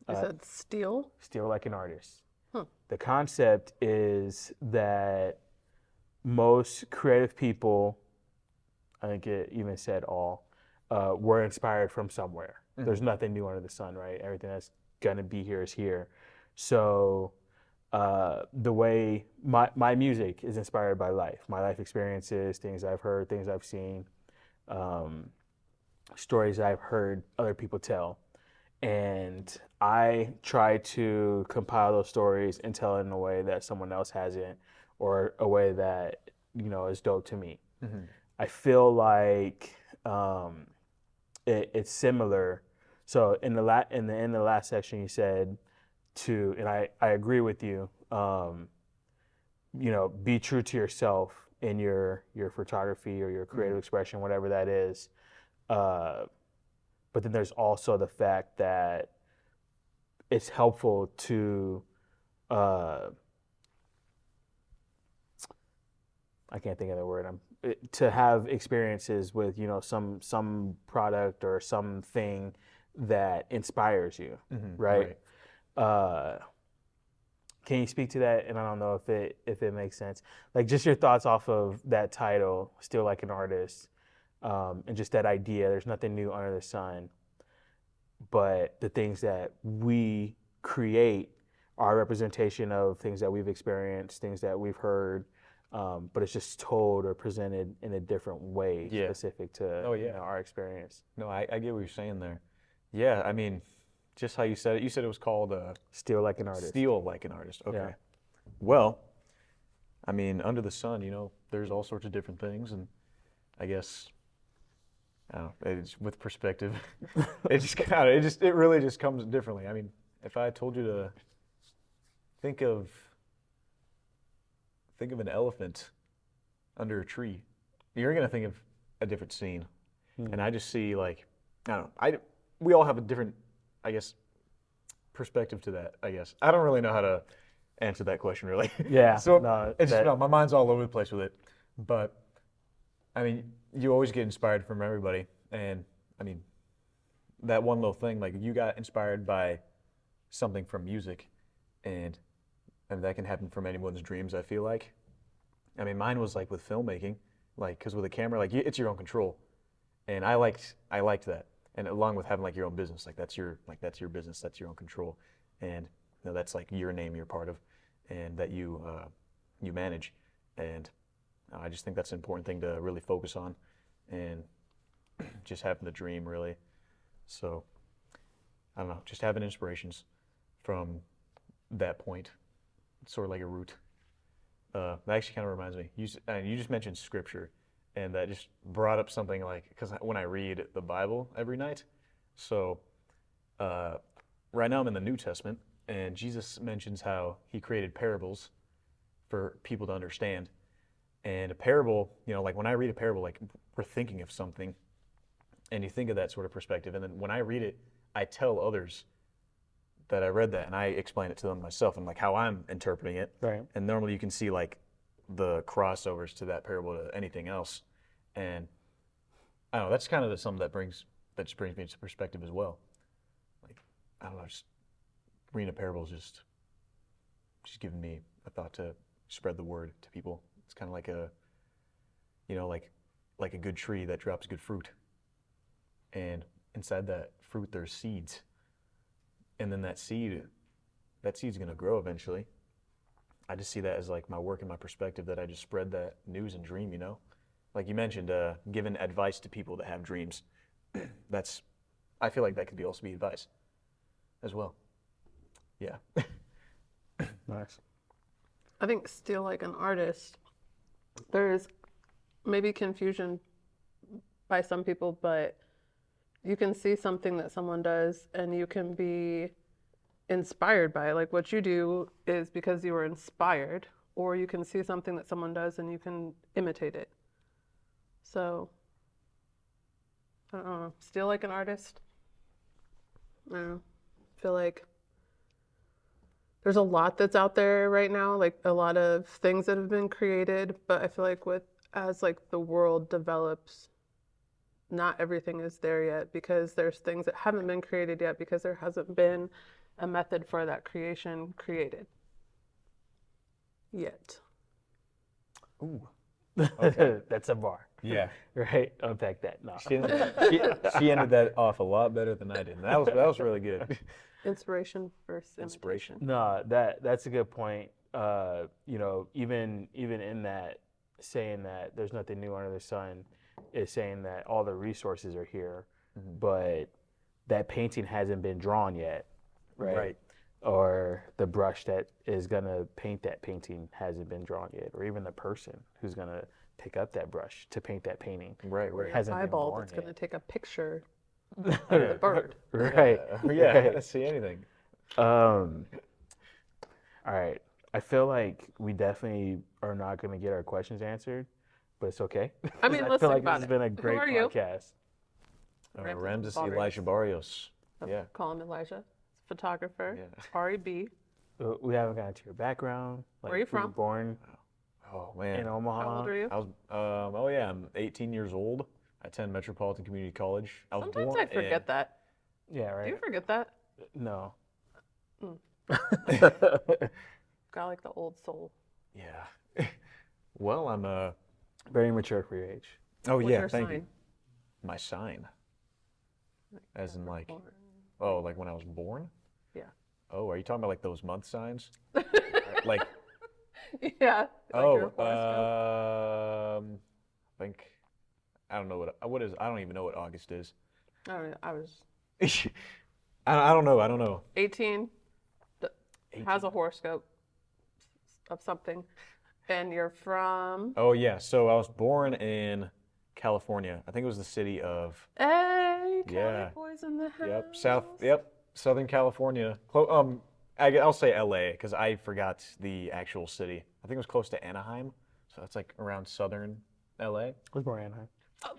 You said steel? Still Like an Artist. Huh. The concept is that most creative people, I think it even said all, were inspired from somewhere. There's nothing new under the sun, right? Everything that's gonna be here is here. So the way my music is inspired by life, my life experiences, things I've heard, things I've seen, stories I've heard other people tell. And I try to compile those stories and tell it in a way that someone else hasn't, or a way that is dope to me. I feel like it's similar. So in the end of the last section, you said and I agree with you. Be true to yourself in your photography or your creative expression, whatever that is. But then there's also the fact that it's helpful to, I can't think of the word, to have experiences with, some product or something that inspires you, right? Can you speak to that? And I don't know if it makes sense. Like just your thoughts off of that title, Still Like an Artist. And just that idea, there's nothing new under the sun, but the things that we create are a representation of things that we've experienced, things that we've heard, but it's just told or presented in a different way specific to our experience. No, I get what you're saying there. Yeah, I mean, just how you said it. You said it was called Still Like an Artist. Still Like an Artist. Okay. Yeah. Well, I mean, under the sun, there's all sorts of different things, and I guess I don't know, it's with perspective. It really just comes differently. I mean, if I told you to think of an elephant under a tree, you're gonna think of a different scene. And I just see like, I don't know, we all have a different, I guess, perspective to that, I guess. I don't really know how to answer that question really. Yeah. So my mind's all over the place with it. But I mean, you always get inspired from everybody. And I mean, that one little thing, like you got inspired by something from music, and that can happen from anyone's dreams, I feel like. I mean, mine was like with filmmaking, like, because with a camera, like it's your own control. And I liked that. And along with having like your own business, like that's your business, that's your own control. And that's like your name you're part of, and that you manage. And I just think that's an important thing to really focus on, and just having the dream really. So I don't know, just having inspirations from that point. It's sort of like a root. That actually kind of reminds me. You just mentioned scripture, and that just brought up something like, because when I read the Bible every night, so right now I'm in the New Testament, and Jesus mentions how he created parables for people to understand. And a parable, like when I read a parable, like we're thinking of something, and you think of that sort of perspective. And then when I read it, I tell others that I read that, and I explain it to them myself and like how I'm interpreting it. Right. And normally you can see like the crossovers to that parable to anything else. And I don't know, that's kind of something that just brings me into perspective as well. Like, I don't know, just reading a parable is just giving me a thought to spread the word to people. It's kind of like like a good tree that drops good fruit. And inside that fruit, there's seeds. And then that seed's going to grow eventually. I just see that as like my work and my perspective that I just spread that news and dream, you know? Like you mentioned, giving advice to people that have dreams. That's, I feel like that could also be advice as well. Yeah. Nice. I think still like an artist, there's maybe confusion by some people, but you can see something that someone does and you can be inspired by it. Like what you do is because you were inspired, or you can see something that someone does and you can imitate it. So, I don't know, still like an artist. I don't know. I feel like there's a lot that's out there right now, like a lot of things that have been created, but I feel like as like the world develops, not everything is there yet because there's things that haven't been created yet because there hasn't been a method for that creation created yet. Ooh. Okay. That's a bar. Yeah. Right? Unpack that. No. She ended that off a lot better than I did. That was really good. Inspiration versus Inspiration. No, that's a good point. You know, even in that, saying that there's nothing new under the sun is saying that all the resources are here, but that painting hasn't been drawn yet, right? Right. Or the brush that is gonna paint that painting hasn't been drawn yet, or even the person who's gonna pick up that brush to paint that painting. Right, Or right. your Hasn't been eyeball born that's going to yet. take a picture of the bird. Right. Yeah, I Right. didn't see anything. All right. I feel like we definitely are not going to get our questions answered, but it's okay. I mean, I let's feel think like about this has it. been a Who great are you? podcast. Ramses Ramses Elijah Barrios. Yeah. Call him Elijah. Photographer. Yeah. R.E.B. We haven't gotten to your background. Like, Where are you were from? Born Oh man. in Omaha. How old are you? I was. Oh yeah. I'm 18 years old. I attend Metropolitan Community College. I was Sometimes born I forget that. Yeah, Do right. you forget that? No. Got like the old soul. Yeah. Well, I'm Very mature for your age. Oh What's yeah. your Thank sign? you. My sign. As in like. Capricorn. Oh, like when I was born. Yeah. Oh, are you talking about like those month signs? Like. Yeah. Like your horoscope. I think. I don't know what is. I don't even know what August is. I don't know. I was I don't know. I don't know. 18. Has a horoscope of something. And you're from? Oh yeah, so I was born in California. I think it was the city of Hey, Cali Yeah. boys in the house. Southern California. I'll say L.A. because I forgot the actual city. I think it was close to Anaheim, so that's like around southern L.A. Was born in Anaheim.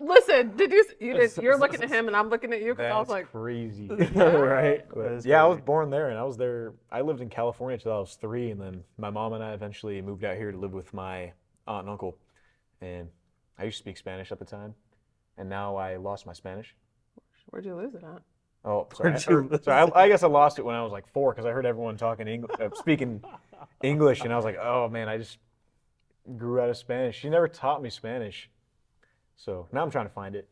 Listen, you're looking at him and I'm looking at you because I was That's like, crazy. Right? Yeah, I was born there, and I was there. I lived in California until I was 3, and then my mom and I eventually moved out here to live with my aunt and uncle. And I used to speak Spanish at the time, and now I lost my Spanish. where'd you lose it at? Oh, sorry. Where'd you lose I guess I lost it when I was like 4 because I heard everyone speaking English, and I was like, oh man, I just grew out of Spanish. She never taught me Spanish, so now I'm trying to find it.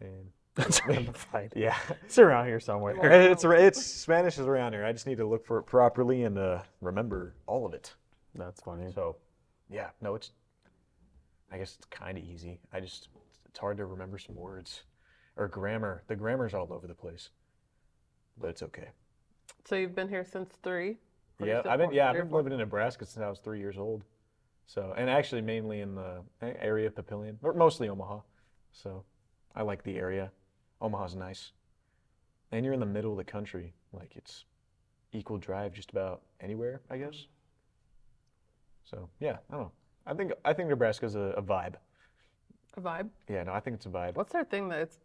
And Trying to find it. yeah, It's around here somewhere. it's Spanish is around here. I just need to look for it properly and remember all of it. That's funny. So, yeah, no, I guess it's kind of easy. It's hard to remember some words or grammar. The grammar's all over the place, but it's okay. So you've been here since 3? Or you Yeah, said I've 4? been 3 or 4? living in Nebraska since I was 3 years old. So, and actually mainly in the area of Papillion, or mostly Omaha. So, I like the area. Omaha's nice. And you're in the middle of the country. Like it's equal drive just about anywhere, I guess. So, yeah, I don't know. I think Nebraska's a vibe. A vibe? Yeah, no, I think it's a vibe. What's their thing that it's,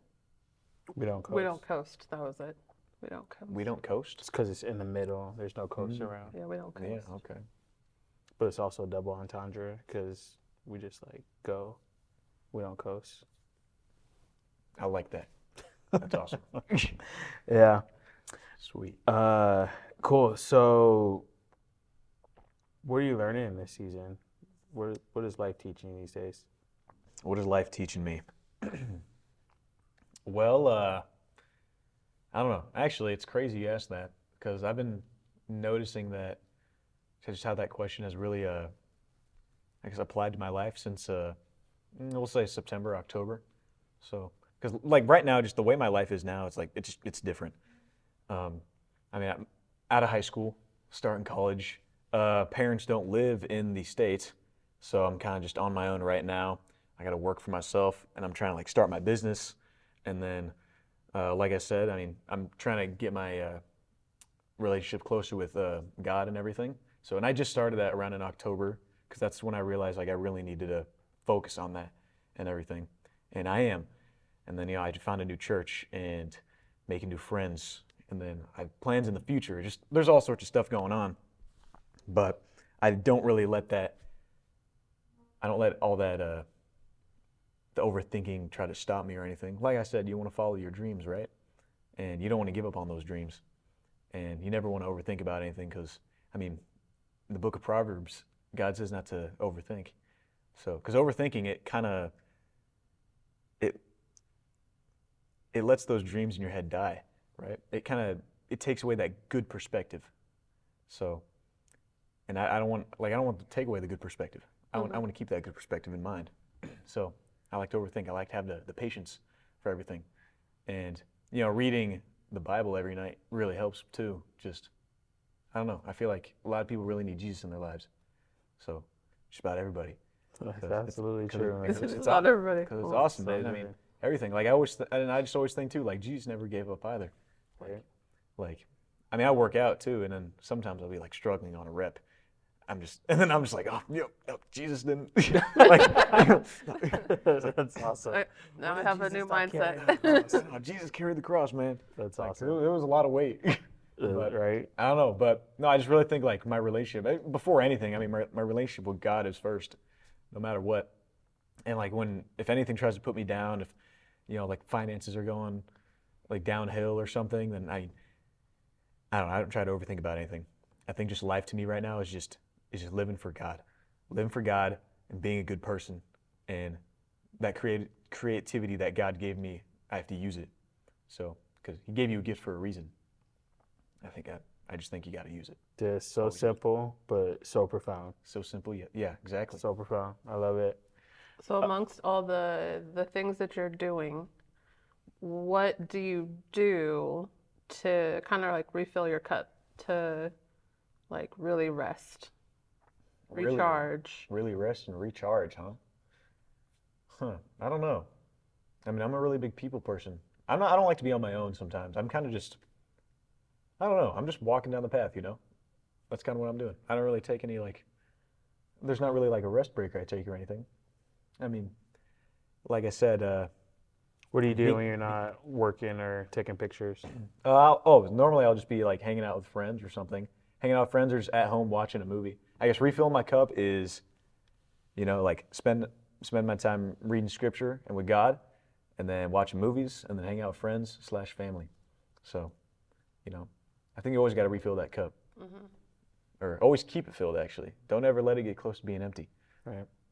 We don't coast. we don't coast? That was it. We don't coast. We don't coast? It's because it's in the middle. There's no coast around. Yeah, we don't coast. Yeah, okay. But it's also double entendre because we just like go. We don't coast. I like that. That's awesome. Yeah. Sweet. Cool. So, what are you learning in this season? What is life teaching you these days? What is life teaching me? Well, I don't know. Actually, it's crazy you asked that because I've been noticing that just how that question has really, I guess, applied to my life since, we'll say September, October. So, because like right now, just the way my life is now, it's like it's different. Um, I mean, I'm out of high school, starting college. Parents don't live in the States, so I'm kind of just on my own right now. I got to work for myself, and I'm trying to like start my business. And then, like I said, I mean, I'm trying to get my relationship closer with God and everything. So, and I just started that around in October because that's when I realized like I really needed to focus on that and everything. And I am. And then, I found a new church and making new friends. And then I have plans in the future. Just there's all sorts of stuff going on, but I don't really let that. I don't let all that the overthinking try to stop me or anything. Like I said, you want to follow your dreams, right? And you don't want to give up on those dreams. And you never want to overthink about anything because, I mean, in the book of Proverbs, God says not to overthink. So, because overthinking, it kind of it lets those dreams in your head die, right? It takes away that good perspective. So, and I don't want to take away the good perspective. I want to keep that good perspective in mind. So I like to overthink. I like to have the patience for everything, and reading the Bible every night really helps too. Just I don't know. I feel like a lot of people really need Jesus in their lives. So just about everybody. That's absolutely true, man. It's not everybody. Because it's awesome, man. I mean, everything. Like and I just always think too. Like Jesus never gave up either. Like, I mean, I work out too, and then sometimes I'll be like struggling on a rep. And then I'm just like, oh, Jesus didn't. Like, that's awesome. Now I have a new mindset. Oh, Jesus carried the cross, man. That's like, awesome. It was a lot of weight. But, right? I don't know, but no, I just really think like my relationship, before anything, I mean, my relationship with God is first, no matter what. And like if anything tries to put me down, if like finances are going like downhill or something, then I don't know, I don't try to overthink about anything. I think just life to me right now is just living for God and being a good person, and that creativity that God gave me, I have to use it. So because He gave you a gift for a reason. I just think you got to use it. Just so simple, but so profound. So simple, yeah, exactly. So profound. I love it. So amongst all the things that you're doing, what do you do to kind of like refill your cup, to like really rest, recharge? Really rest and recharge, huh? I don't know. I mean, I'm a really big people person. I don't like to be on my own sometimes. I'm kind of just, I don't know. I'm just walking down the path, That's kind of what I'm doing. I don't really take any there's not really like a rest break I take or anything. I mean, like I said, what do you do when you're not working or taking pictures? Normally I'll just be like hanging out with friends or something. Hanging out with friends or just at home watching a movie. I guess refilling my cup is, like spend my time reading scripture and with God, and then watching movies, and then hanging out with friends / family. So, I think you always got to refill that cup. Mm-hmm. Or always keep it filled, actually. Don't ever let it get close to being empty.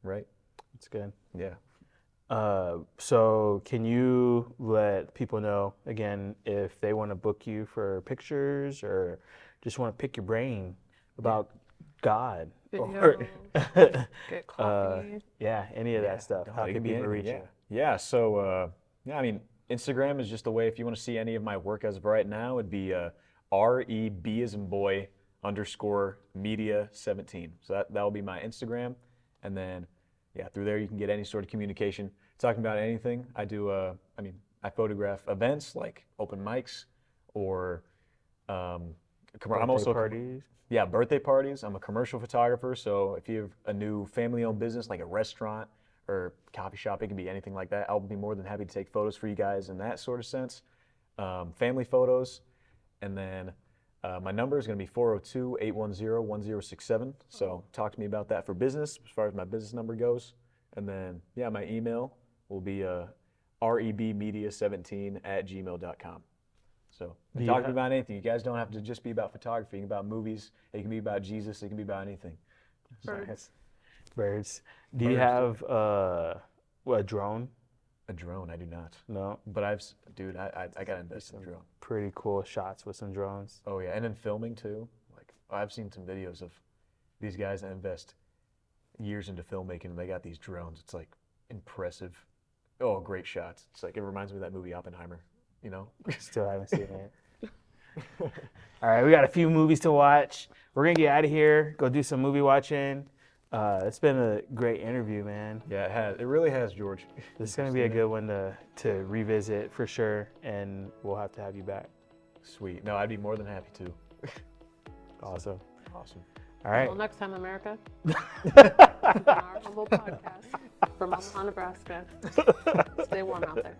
Right? That's good. Yeah. So can you let people know, again, if they want to book you for pictures or just want to pick your brain about God? Video, get coffee. Any of that stuff. How can people reach you? Yeah, so, I mean, Instagram is just a way, if you want to see any of my work as of right now, it'd be R.E.B as in boy _media 17. So that'll be my Instagram. And then, through there you can get any sort of communication. Talking about anything. I do, I photograph events like open mics or birthday parties. Yeah, birthday parties. I'm a commercial photographer, so if you have a new family-owned business like a restaurant or coffee shop, it can be anything like that. I'll be more than happy to take photos for you guys in that sort of sense. Family photos, and then my number is going to be 402-810-1067. So talk to me about that for business, as far as my business number goes. And then, my email will be rebmedia17@gmail.com. So talk to me about anything. You guys don't have to just be about photography. It can be about movies. It can be about Jesus. It can be about anything. Birds. Do you have a drone? A drone? I do not. No. But I got to invest in a drone. Pretty cool shots with some drones. Oh, yeah. And then filming, too. Like, I've seen some videos of these guys that invest years into filmmaking, they got these drones. It's like impressive. Oh, great shots. It's like it reminds me of that movie Oppenheimer. You know. Still haven't seen it. All right, we got a few movies to watch. We're gonna get out of here. Go do some movie watching. It's been a great interview, man. Yeah, it has. It really has, George. This is gonna be a good one to revisit for sure, and we'll have to have you back. Sweet. No, I'd be more than happy to. Awesome. Awesome. All right. Until next time, America. On our humble podcast from Omaha, Nebraska. Stay warm out there.